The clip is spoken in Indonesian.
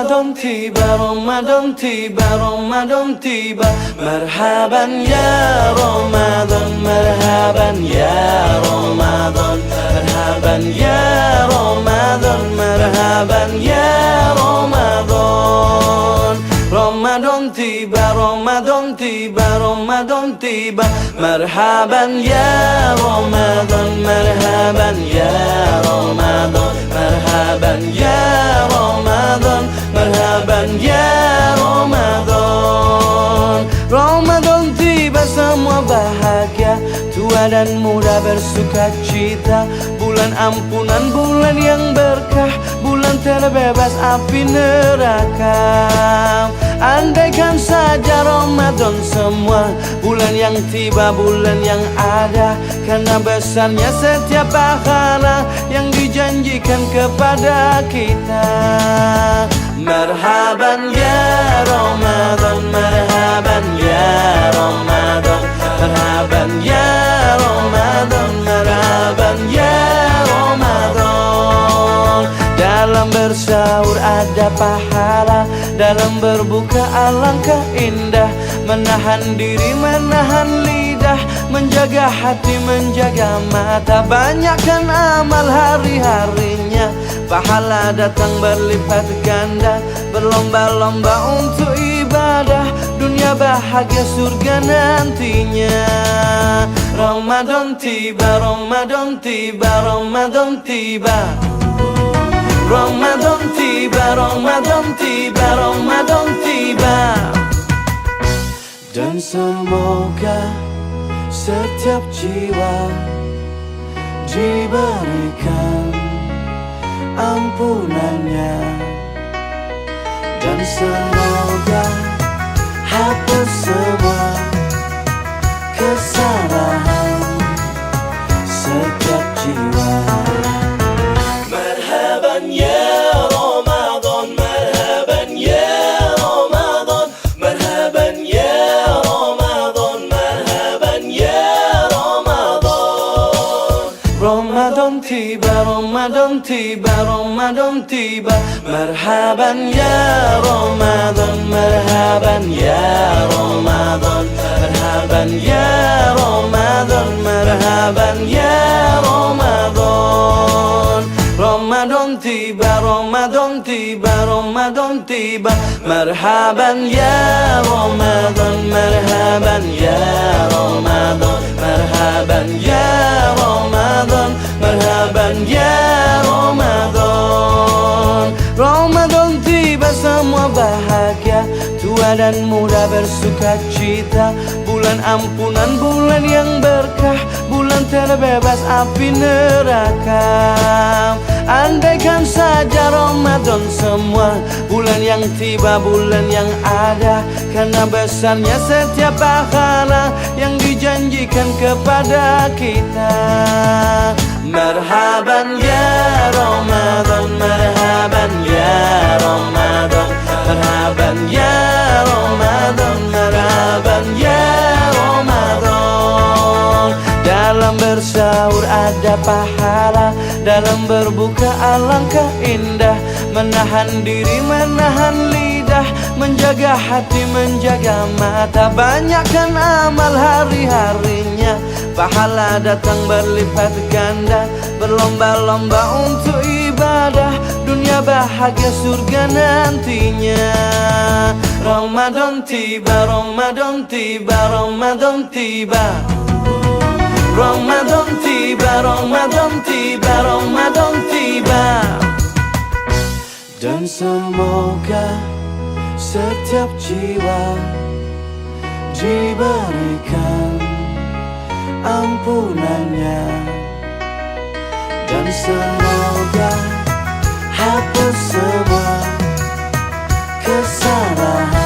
Ramadan tiba, Ramadan tiba, Ramadan tiba. Marhaban ya Ramadan, marhaban ya Ramadan, marhaban ya Ramadan, marhaban ya Ramadan. Ramadan tiba, Ramadan tiba, Ramadan tiba. Marhaban ya Ramadan, marhaban ya Ramadan, marhaban ya Ramadan, marhaban ya Ramadan. Ramadan tiba, semua bahagia, tua dan muda bersuka cita. Bulan ampunan, bulan yang berkah, bulan terbebas api neraka. Andaikan saja Ramadan semua, bulan yang tiba, bulan yang ada, karena besarnya setiap pahala yang dijanjikan kepada kita. Marhaban ya Ramadan, marhaban ya Ramadan, marhaban ya Ramadan, marhaban ya Ramadan. Dalam bersahur ada pahala, dalam berbuka alangkah indah. Menahan diri, menahan lidah, menjaga hati, menjaga mata. Banyakkan amal hari-harinya, pahala datang berlipat ganda. Berlomba-lomba untuk ibadah, dunia bahagia surga nantinya. Ramadan tiba, Ramadan tiba, Ramadan tiba. Ramadan tiba, Ramadan tiba, Ramadan tiba. Dan semoga setiap jiwa diberikan ampunannya, dan semoga hapus semua kesalahan setiap jiwa. Marhaban ya Ramadan, marhaban ya Ramadan, marhaban ya Ramadan, marhaban ya Ramadan. Ramadan tiba, Ramadan tiba, Ramadan tiba. Marhaban ya Ramadan, marhaban ya Ramadan, marhaban ya Ramadan, marhaban ya Ramadan. Ramadan tiba, Ramadan tiba, Ramadan tiba. Marhaban ya Ramadan, marhaban ya Ramadan, marhaban ya Ramadan, marhaban ya Ramadan. Ramadan tiba, semua bahagia, tua dan muda bersuka cita. Bulan ampunan, bulan yang berkah, bulan terbebas api neraka. Andaikan saja Ramadan semua, bulan yang tiba, bulan yang ada, karena besarnya setiap pahala yang dijanjikan kepada kita. Marhaban ya Ramadan, marhaban ya Ramadan, marhaban ya Ramadan, marhaban ya Ramadan. Dalam bersahur ada pahala, dalam berbuka alangkah indah. Menahan diri, menahan lidah, menjaga hati, menjaga mata. Banyakkan amal hari-harinya, pahala datang berlipat ganda. Berlomba-lomba untuk ibadah, dunia bahagia surga nantinya. Ramadan tiba, Ramadan tiba, Ramadan tiba. Ramadan tiba, Ramadan tiba, Ramadan tiba. Dan semoga setiap jiwa diberikan ampunannya, dan semoga hapus semua kesalahan